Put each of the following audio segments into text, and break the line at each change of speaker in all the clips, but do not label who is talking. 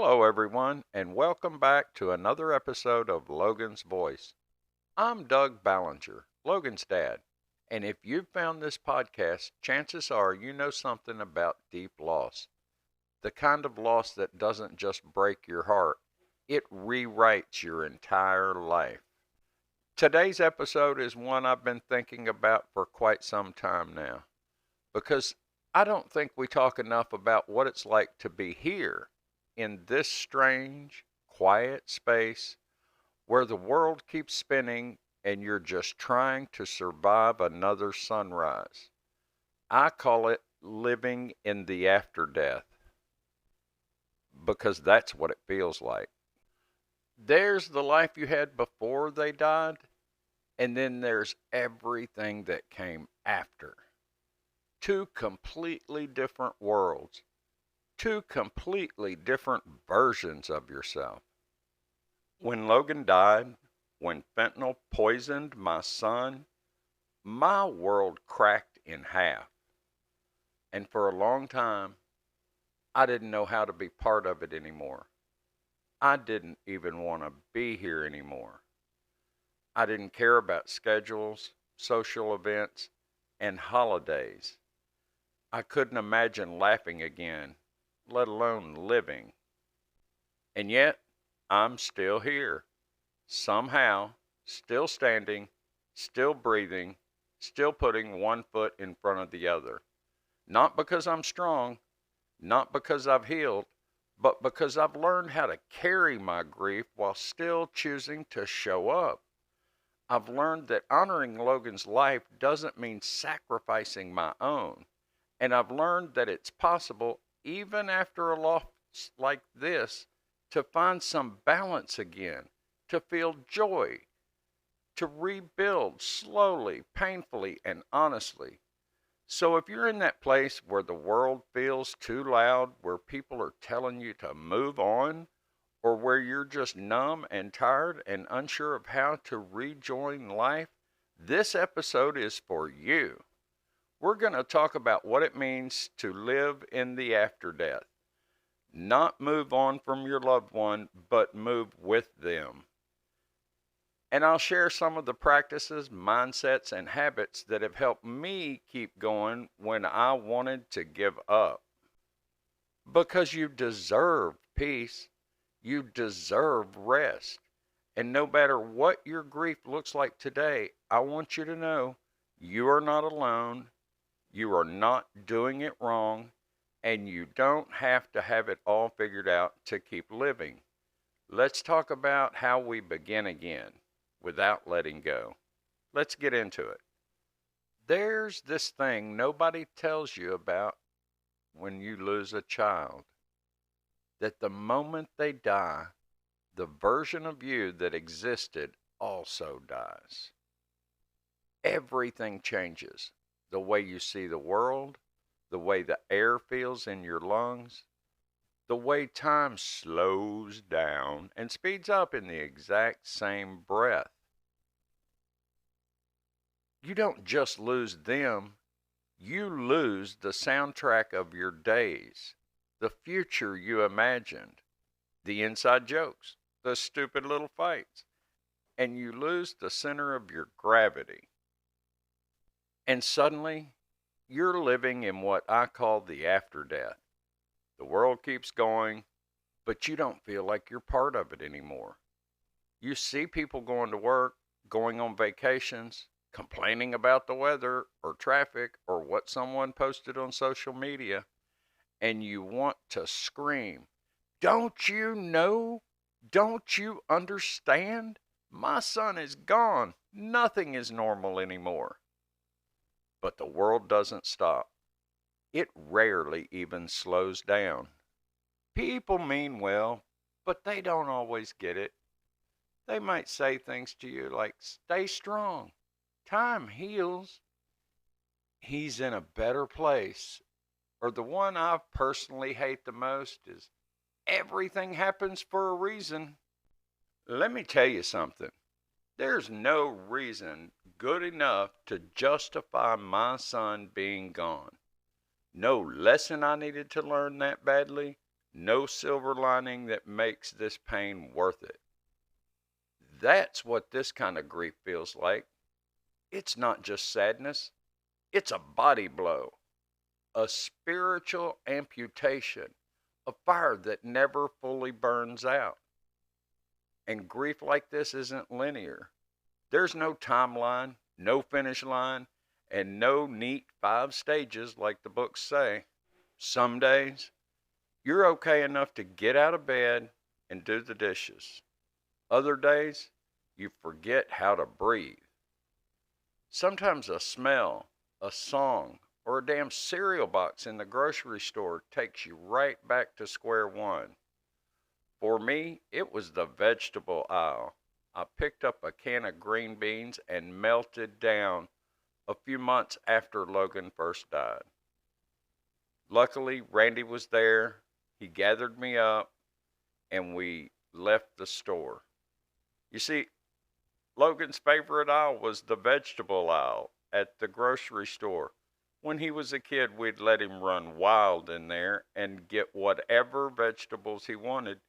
Hello, everyone, and welcome back to another episode of Logan's Voice. I'm Doug Ballinger, Logan's dad, and if you've found this podcast, chances are you know something about deep loss. The kind of loss that doesn't just break your heart, it rewrites your entire life. Today's episode is one I've been thinking about for quite some time now, because I don't think we talk enough about what it's like to be here in this strange, quiet space where the world keeps spinning and you're just trying to survive another sunrise. I call it living in the after death because that's what it feels like. There's the life you had before they died, and then there's everything that came after. Two completely different worlds, two completely different versions of yourself. When Logan died, when fentanyl poisoned my son, my world cracked in half. And for a long time, I didn't know how to be part of it anymore. I didn't even want to be here anymore. I didn't care about schedules, social events, and holidays. I couldn't imagine laughing again, let alone living. And yet, I'm still here, somehow, still standing, still breathing, still putting one foot in front of the other. Not because I'm strong, not because I've healed, but because I've learned how to carry my grief while still choosing to show up. I've learned that honoring Logan's life doesn't mean sacrificing my own. And I've learned that it's possible, even after a loss like this, to find some balance again, to feel joy, to rebuild slowly, painfully, and honestly. So if you're in that place where the world feels too loud, where people are telling you to move on, or where you're just numb and tired and unsure of how to rejoin life, this episode is for you. We're going to talk about what it means to live in the after death. Not move on from your loved one, but move with them. And I'll share some of the practices, mindsets, and habits that have helped me keep going when I wanted to give up. Because you deserve peace. You deserve rest. And no matter what your grief looks like today, I want you to know you are not alone. You are not doing it wrong. And you don't have to have it all figured out to keep living. Let's talk about how we begin again without letting go. Let's get into it. There's this thing nobody tells you about when you lose a child, that the moment they die, the version of you that existed also dies. Everything changes. The way you see the world, the way the air feels in your lungs, the way time slows down and speeds up in the exact same breath. You don't just lose them, you lose the soundtrack of your days, the future you imagined, the inside jokes, the stupid little fights, and you lose the center of your gravity. And suddenly, you're living in what I call the after death. The world keeps going, but you don't feel like you're part of it anymore. You see people going to work, going on vacations, complaining about the weather or traffic or what someone posted on social media, and you want to scream, "Don't you know? Don't you understand? My son is gone. Nothing is normal anymore." But the world doesn't stop. It rarely even slows down. People mean well, but they don't always get it. They might say things to you like, "Stay strong. Time heals. He's in a better place." Or the one I personally hate the most is, "Everything happens for a reason." Let me tell you something. There's no reason good enough to justify my son being gone. No lesson I needed to learn that badly. No silver lining that makes this pain worth it. That's what this kind of grief feels like. It's not just sadness, it's a body blow, a spiritual amputation, a fire that never fully burns out. And grief like this isn't linear. There's no timeline, no finish line, and no neat 5 stages like the books say. Some days, you're okay enough to get out of bed and do the dishes. Other days, you forget how to breathe. Sometimes a smell, a song, or a damn cereal box in the grocery store takes you right back to square one. For me, it was the vegetable aisle. I picked up a can of green beans and melted down a few months after Logan first died. Luckily, Randy was there. He gathered me up and we left the store. You see, Logan's favorite aisle was the vegetable aisle at the grocery store. When he was a kid, we'd let him run wild in there and get whatever vegetables he wanted.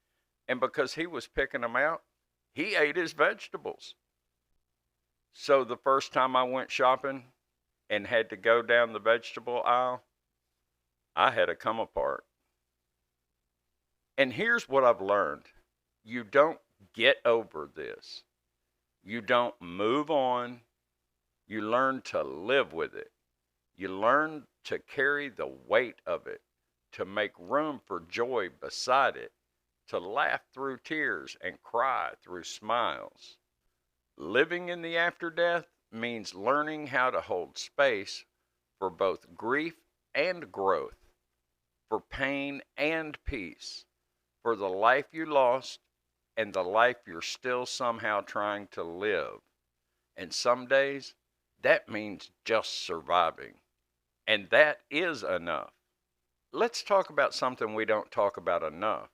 And because he was picking them out, he ate his vegetables. So the first time I went shopping and had to go down the vegetable aisle, I had to come apart. And here's what I've learned. You don't get over this. You don't move on. You learn to live with it. You learn to carry the weight of it, to make room for joy beside it, to laugh through tears and cry through smiles. Living in the after death means learning how to hold space for both grief and growth, for pain and peace, for the life you lost and the life you're still somehow trying to live. And some days, that means just surviving. And that is enough. Let's talk about something we don't talk about enough: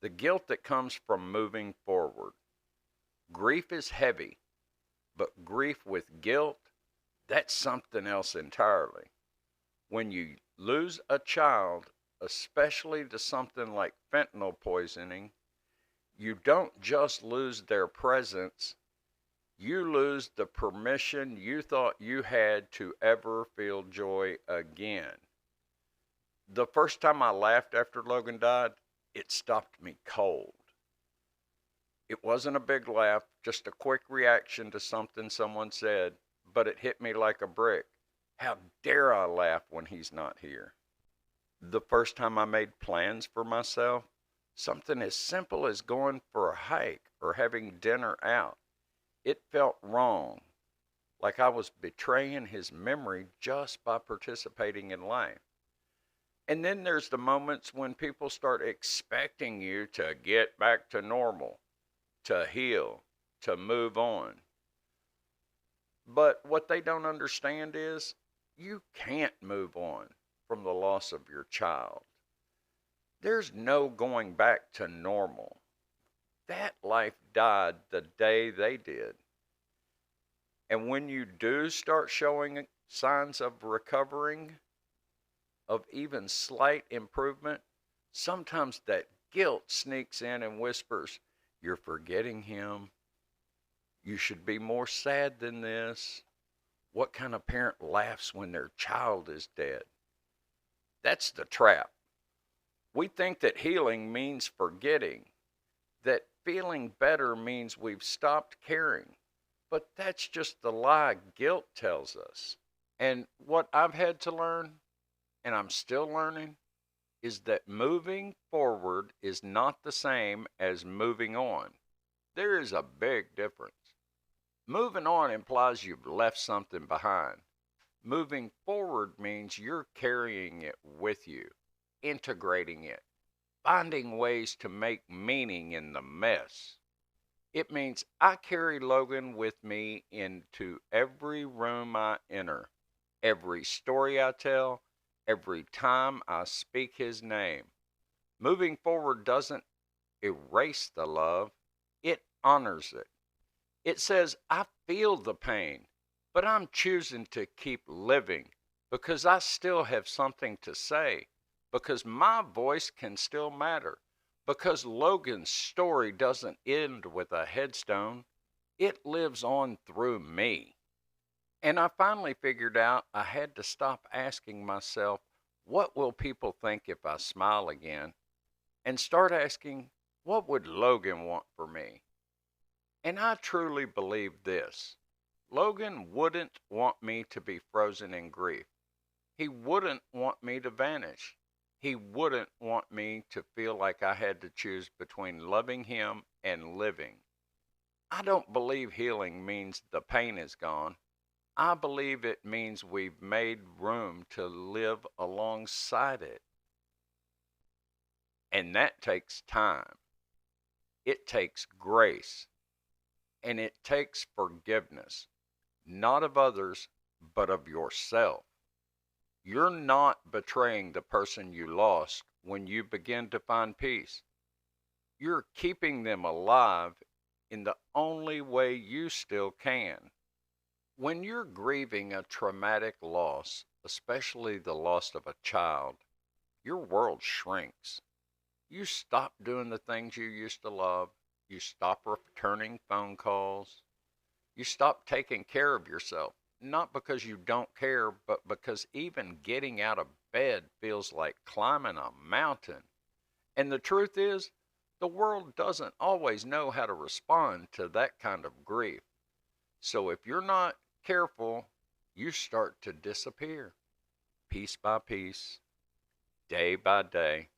the guilt that comes from moving forward. Grief is heavy, but grief with guilt, that's something else entirely. When you lose a child, especially to something like fentanyl poisoning, you don't just lose their presence, you lose the permission you thought you had to ever feel joy again. The first time I laughed after Logan died, it stopped me cold. It wasn't a big laugh, just a quick reaction to something someone said, but it hit me like a brick. How dare I laugh when he's not here? The first time I made plans for myself, something as simple as going for a hike or having dinner out, it felt wrong, like I was betraying his memory just by participating in life. And then there's the moments when people start expecting you to get back to normal, to heal, to move on. But what they don't understand is you can't move on from the loss of your child. There's no going back to normal. That life died the day they did. And when you do start showing signs of recovering, of even slight improvement, sometimes that guilt sneaks in and whispers, "You're forgetting him. You should be more sad than this. What kind of parent laughs when their child is dead?" That's the trap. We think that healing means forgetting, that feeling better means we've stopped caring. But that's just the lie guilt tells us. And what I've had to learn, and I'm still learning, is that moving forward is not the same as moving on. There is a big difference. Moving on implies you've left something behind. Moving forward means you're carrying it with you, integrating it, finding ways to make meaning in the mess. It means I carry Logan with me into every room I enter, every story I tell, every time I speak his name. Moving forward doesn't erase the love, it honors it. It says, I feel the pain, but I'm choosing to keep living because I still have something to say, because my voice can still matter, because Logan's story doesn't end with a headstone, it lives on through me. And I finally figured out I had to stop asking myself, what will people think if I smile again? And start asking, what would Logan want for me? And I truly believe this: Logan wouldn't want me to be frozen in grief. He wouldn't want me to vanish. He wouldn't want me to feel like I had to choose between loving him and living. I don't believe healing means the pain is gone. I believe it means we've made room to live alongside it. And that takes time. It takes grace. And it takes forgiveness, not of others, but of yourself. You're not betraying the person you lost when you begin to find peace. You're keeping them alive in the only way you still can. When you're grieving a traumatic loss, especially the loss of a child, your world shrinks. You stop doing the things you used to love. You stop returning phone calls. You stop taking care of yourself. Not because you don't care, but because even getting out of bed feels like climbing a mountain. And the truth is, the world doesn't always know how to respond to that kind of grief. So if you're not careful, you start to disappear, piece by piece, day by day.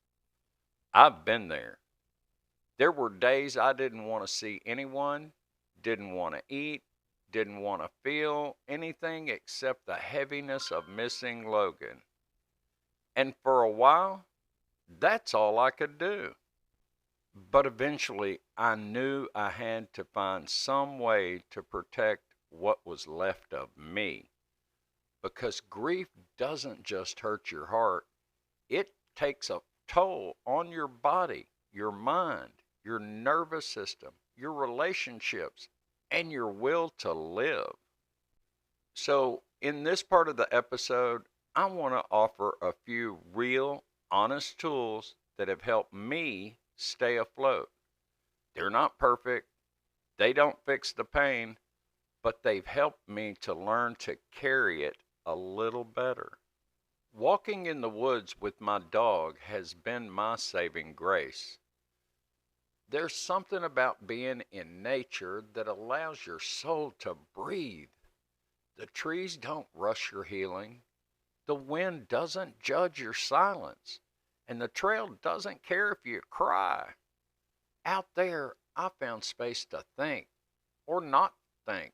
I've been there. There were days I didn't want to see anyone, didn't want to eat, didn't want to feel anything except the heaviness of missing Logan. And for a while, that's all I could do. But eventually, I knew I had to find some way to protect what was left of me. Because grief doesn't just hurt your heart, it takes a toll on your body, your mind, your nervous system, your relationships, and your will to live. So, in this part of the episode, I want to offer a few real, honest tools that have helped me stay afloat. They're not perfect, they don't fix the pain, but they've helped me to learn to carry it a little better. Walking in the woods with my dog has been my saving grace. There's something about being in nature that allows your soul to breathe. The trees don't rush your healing. The wind doesn't judge your silence. And the trail doesn't care if you cry. Out there, I found space to think or not think,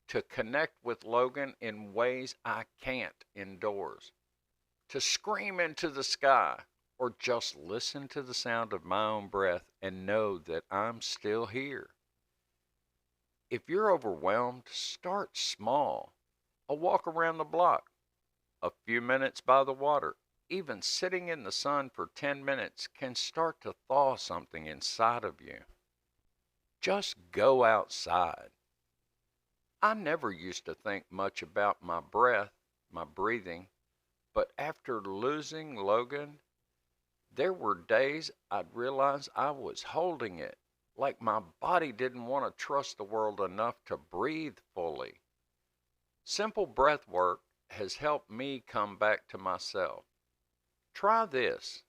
to connect with Logan in ways I can't indoors, to scream into the sky, or just listen to the sound of my own breath and know that I'm still here. If you're overwhelmed, start small. A walk around the block, a few minutes by the water, even sitting in the sun for 10 minutes can start to thaw something inside of you. Just go outside. I never used to think much about my breath, my breathing, but after losing Logan, there were days I'd realize I was holding it, like my body didn't want to trust the world enough to breathe fully. Simple breath work has helped me come back to myself. Try this.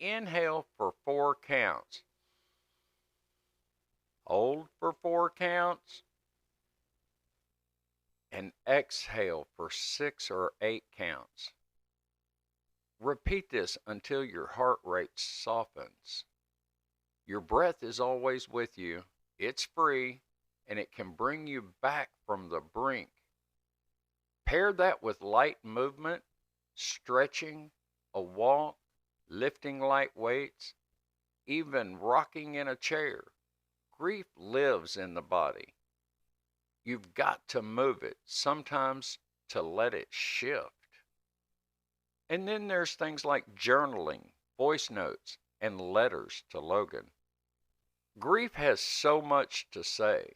Inhale for 4 counts. Hold for 4 counts. And exhale for 6 or 8 counts. Repeat this until your heart rate softens. Your breath is always with you. It's free, and it can bring you back from the brink. Pair that with light movement, stretching, a walk, lifting light weights, even rocking in a chair. Grief lives in the body. You've got to move it, sometimes to let it shift. And then there's things like journaling, voice notes, and letters to Logan. Grief has so much to say,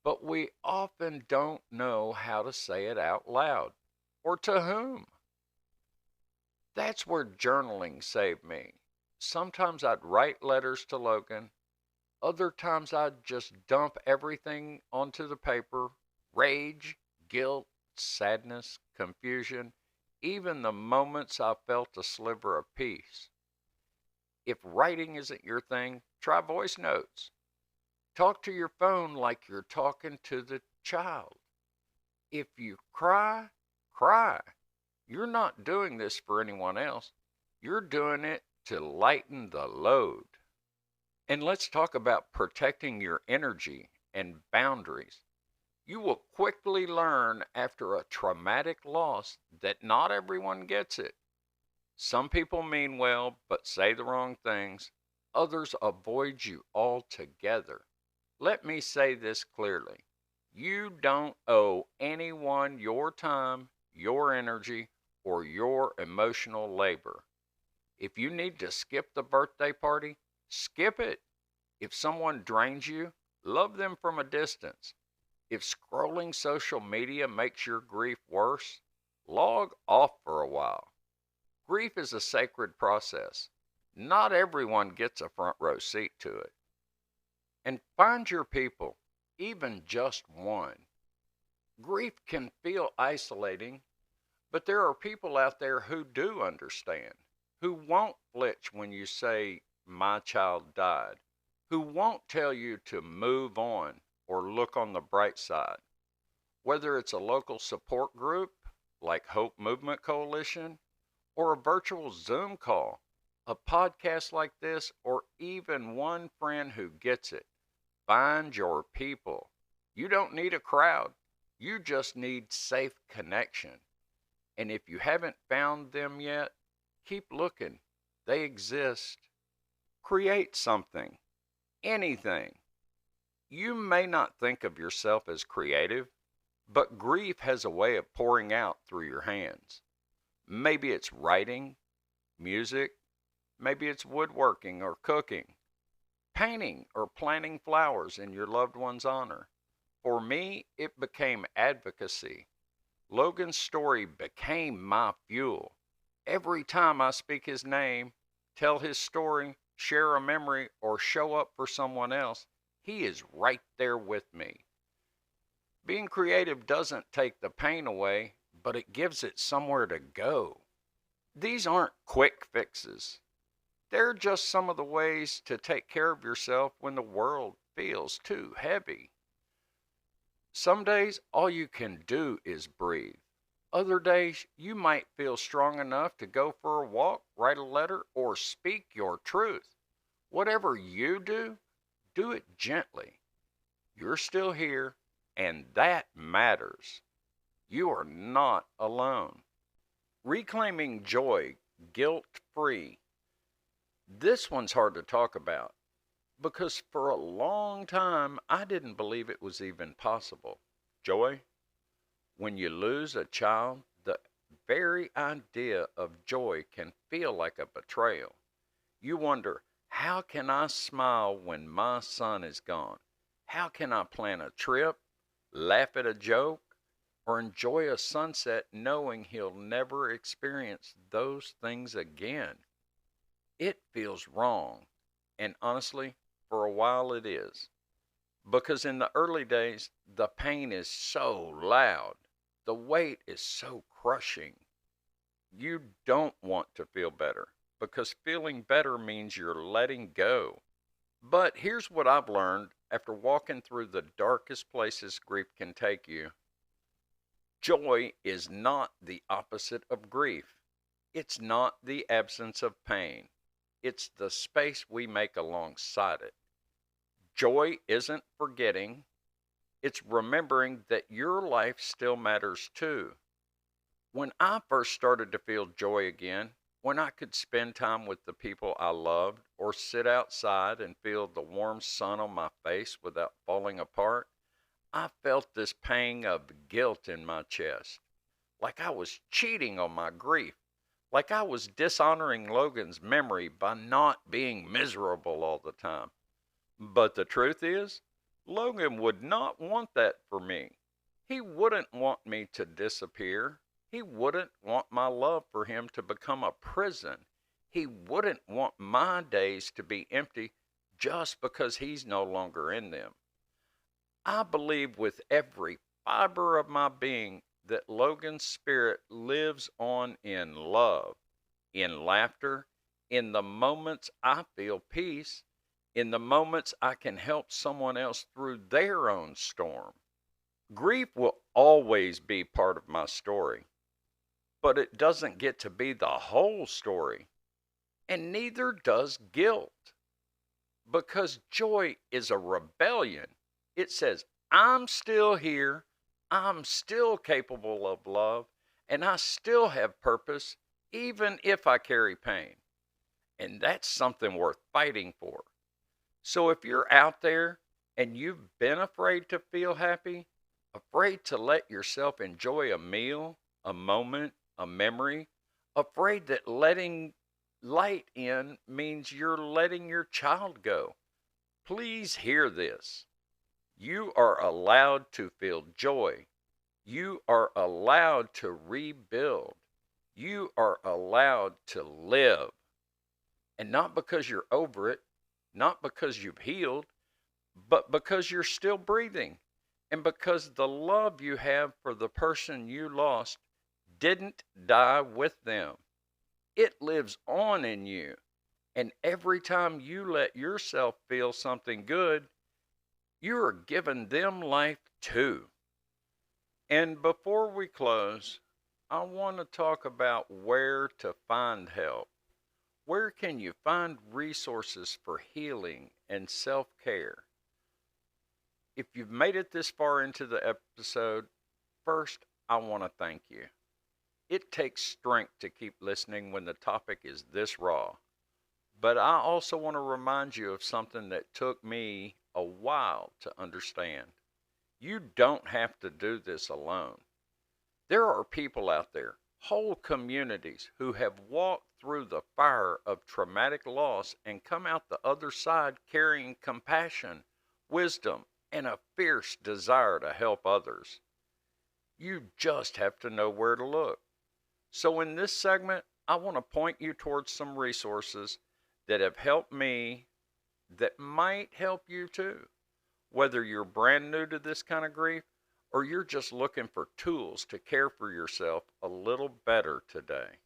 but we often don't know how to say it out loud, or to whom. That's where journaling saved me. Sometimes I'd write letters to Logan. Other times I'd just dump everything onto the paper: rage, guilt, sadness, confusion, even the moments I felt a sliver of peace. If writing isn't your thing, try voice notes. Talk to your phone like you're talking to the child. If you cry, cry. You're not doing this for anyone else. You're doing it to lighten the load. And let's talk about protecting your energy and boundaries. You will quickly learn after a traumatic loss that not everyone gets it. Some people mean well but say the wrong things. Others avoid you altogether. Let me say this clearly: you don't owe anyone your time, your energy, or your emotional labor. If you need to skip the birthday party, skip it. If someone drains you, love them from a distance. If scrolling social media makes your grief worse, log off for a while. Grief is a sacred process. Not everyone gets a front row seat to it. And find your people, even just one. Grief can feel isolating, but there are people out there who do understand, who won't flinch when you say, "My child died," who won't tell you to move on or look on the bright side. Whether it's a local support group like Hope Movement Coalition, or a virtual Zoom call, a podcast like this, or even one friend who gets it, find your people. You don't need a crowd. You just need safe connection. And if you haven't found them yet, keep looking. They exist. Create something, anything. You may not think of yourself as creative, but grief has a way of pouring out through your hands. Maybe it's writing, music, maybe it's woodworking or cooking, painting or planting flowers in your loved one's honor. For me, it became advocacy. Logan's story became my fuel. Every time I speak his name, tell his story, share a memory, or show up for someone else, he is right there with me. Being creative doesn't take the pain away, but it gives it somewhere to go. These aren't quick fixes. They're just some of the ways to take care of yourself when the world feels too heavy. Some days, all you can do is breathe. Other days, you might feel strong enough to go for a walk, write a letter, or speak your truth. Whatever you do, do it gently. You're still here, and that matters. You are not alone. Reclaiming joy, guilt-free. This one's hard to talk about because for a long time I didn't believe it was even possible. Joy, when you lose a child, the very idea of joy can feel like a betrayal. You wonder, how can I smile when my son is gone? How can I plan a trip, laugh at a joke, or enjoy a sunset knowing he'll never experience those things again? It feels wrong, and honestly, for a while it is. Because in the early days, the pain is so loud, the weight is so crushing. You don't want to feel better, because feeling better means you're letting go. But here's what I've learned after walking through the darkest places grief can take you. Joy is not the opposite of grief. It's not the absence of pain. It's the space we make alongside it. Joy isn't forgetting. It's remembering that your life still matters too. When I first started to feel joy again, when I could spend time with the people I loved or sit outside and feel the warm sun on my face without falling apart, I felt this pang of guilt in my chest, like I was cheating on my grief, like I was dishonoring Logan's memory by not being miserable all the time. But the truth is, Logan would not want that for me. He wouldn't want me to disappear. He wouldn't want my love for him to become a prison. He wouldn't want my days to be empty just because he's no longer in them. I believe with every fiber of my being that Logan's spirit lives on in love, in laughter, in the moments I feel peace, in the moments I can help someone else through their own storm. Grief will always be part of my story, but it doesn't get to be the whole story, and neither does guilt, because joy is a rebellion. It says, I'm still here, I'm still capable of love, and I still have purpose, even if I carry pain. And that's something worth fighting for. So if you're out there and you've been afraid to feel happy, afraid to let yourself enjoy a meal, a moment, a memory, afraid that letting light in means you're letting your child go, please hear this. You are allowed to feel joy. You are allowed to rebuild. You are allowed to live. And not because you're over it, not because you've healed, but because you're still breathing. And because the love you have for the person you lost didn't die with them. It lives on in you. And every time you let yourself feel something good, you are giving them life too. And before we close, I want to talk about where to find help. Where can you find resources for healing and self-care? If you've made it this far into the episode, first, I want to thank you. It takes strength to keep listening when the topic is this raw. But I also want to remind you of something that took me a while to understand. You don't have to do this alone. There are people out there, whole communities, who have walked through the fire of traumatic loss and come out the other side carrying compassion, wisdom, and a fierce desire to help others. You just have to know where to look. So in this segment, I want to point you towards some resources that have helped me that might help you too. Whether you're brand new to this kind of grief or you're just looking for tools to care for yourself a little better today.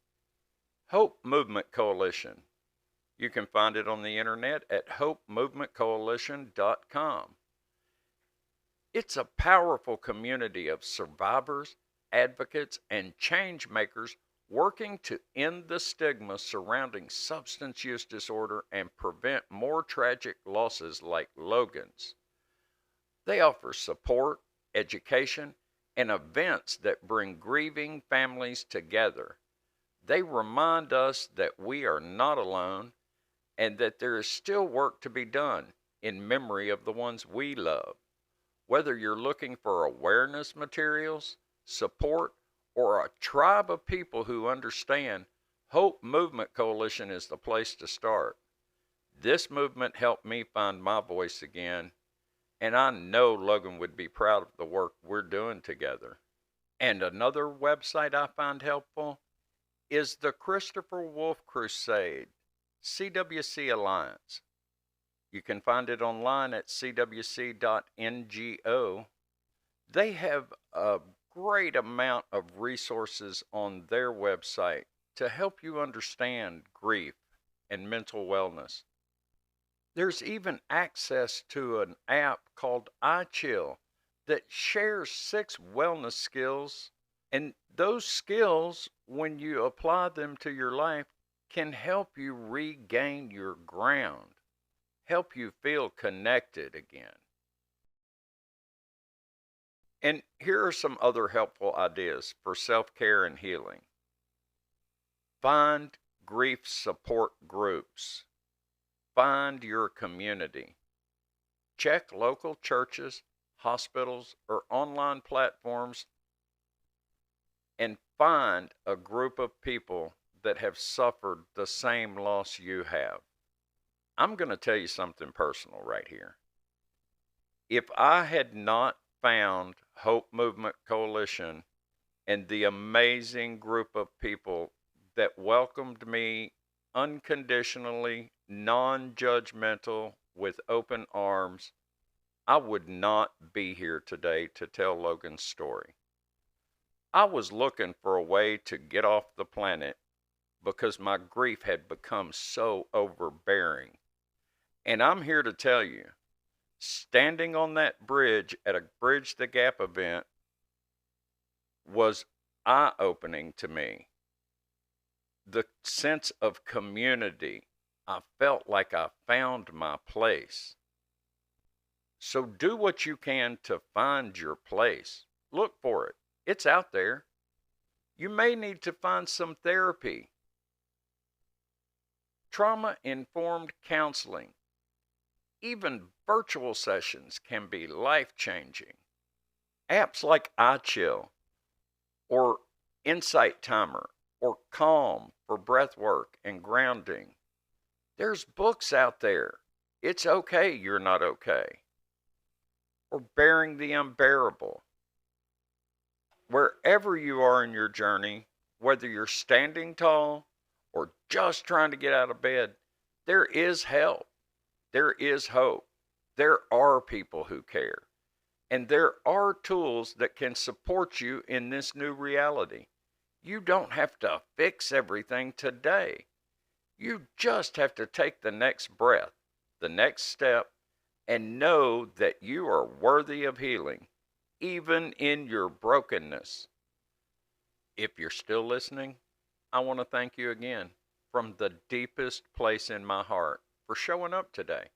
Hope Movement Coalition. You can find it on the internet at hopemovementcoalition.com. It's a powerful community of survivors, advocates, and change makers working to end the stigma surrounding substance use disorder and prevent more tragic losses like Logan's. They offer support, education, and events that bring grieving families together. They remind us that we are not alone and that there is still work to be done in memory of the ones we love. Whether you're looking for awareness materials, support, or a tribe of people who understand, Hope Movement Coalition is the place to start. This movement helped me find my voice again, and I know Logan would be proud of the work we're doing together. And another website I find helpful is the Christopher Wolf Crusade, CWC Alliance. You can find it online at cwc.ngo. They have a great amount of resources on their website to help you understand grief and mental wellness. There's even access to an app called iChill that shares 6 wellness skills, and those skills, when you apply them to your life, can help you regain your ground, help you feel connected again. And here are some other helpful ideas for self-care and healing. Find grief support groups. Find your community. Check local churches, hospitals, or online platforms and find a group of people that have suffered the same loss you have. I'm going to tell you something personal right here. If I had not found Hope Movement Coalition and the amazing group of people that welcomed me unconditionally, non judgmental, with open arms, I would not be here today to tell Logan's story. I was looking for a way to get off the planet because my grief had become so overbearing. And I'm here to tell you, standing on that bridge at a Bridge the Gap event was eye opening to me. The sense of community, I felt like I found my place. So do what you can to find your place. Look for it, it's out there. You may need to find some therapy. Trauma informed counseling, even virtual sessions, can be life changing. Apps like iChill or Insight Timer or Calm for breath work and grounding. There's books out there. It's okay you're not okay. Or Bearing the Unbearable. Wherever you are in your journey, whether you're standing tall or just trying to get out of bed, there is help. There is hope. There are people who care. And there are tools that can support you in this new reality. You don't have to fix everything today. You just have to take the next breath, the next step, and know that you are worthy of healing, even in your brokenness. If you're still listening, I want to thank you again from the deepest place in my heart for showing up today,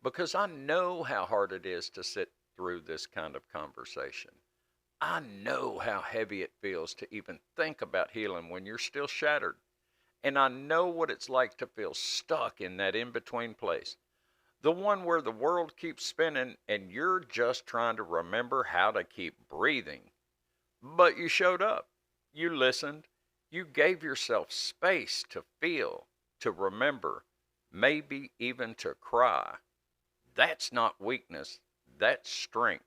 because I know how hard it is to sit through this kind of conversation. I know how heavy it feels to even think about healing when you're still shattered. And I know what it's like to feel stuck in that in between place. The one where the world keeps spinning and you're just trying to remember how to keep breathing. But you showed up. You listened. You gave yourself space to feel, to remember, maybe even to cry. That's not weakness. That's strength.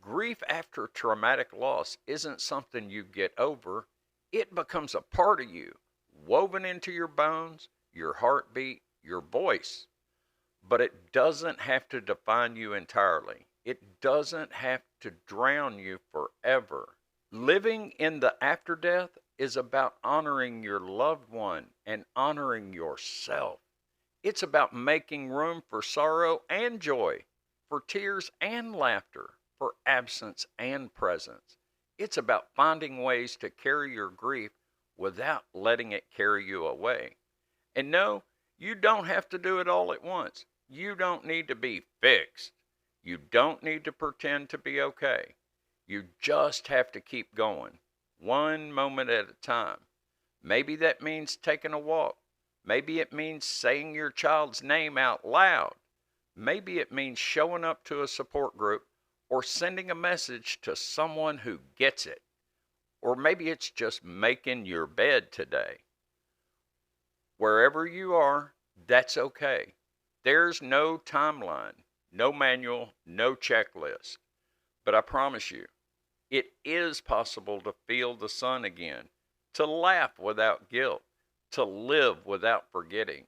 Grief after traumatic loss isn't something you get over. It becomes a part of you, woven into your bones, your heartbeat, your voice. But it doesn't have to define you entirely. It doesn't have to drown you forever. Living in the after death is about honoring your loved one and honoring yourself. It's about making room for sorrow and joy, for tears and laughter, for absence and presence. It's about finding ways to carry your grief without letting it carry you away. And no, you don't have to do it all at once. You don't need to be fixed. You don't need to pretend to be okay. You just have to keep going, one moment at a time. Maybe that means taking a walk. Maybe it means saying your child's name out loud. Maybe it means showing up to a support group or sending a message to someone who gets it. Or maybe it's just making your bed today. Wherever you are, that's okay. There's no timeline, no manual, no checklist. But I promise you, it is possible to feel the sun again, to laugh without guilt, to live without forgetting.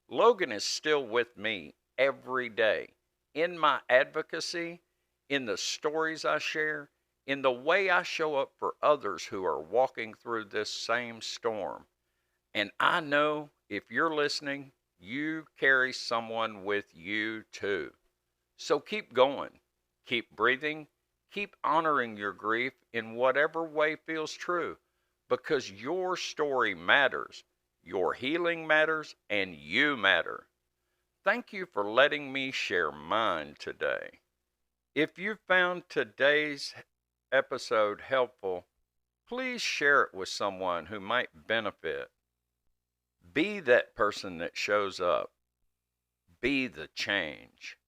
Logan is still with me every day, in my advocacy, in the stories I share, in the way I show up for others who are walking through this same storm. And I know if you're listening, you carry someone with you too. So keep going, keep breathing, keep honoring your grief in whatever way feels true, because your story matters, your healing matters, and you matter. Thank you for letting me share mine today. If you found today's episode helpful, please share it with someone who might benefit. Be that person that shows up. Be the change.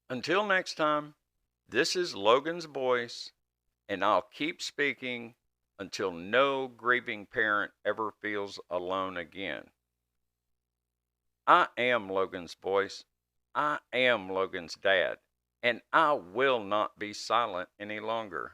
Until next time, this is Logan's voice, and I'll keep speaking until no grieving parent ever feels alone again. I am Logan's voice. I am Logan's dad, and I will not be silent any longer.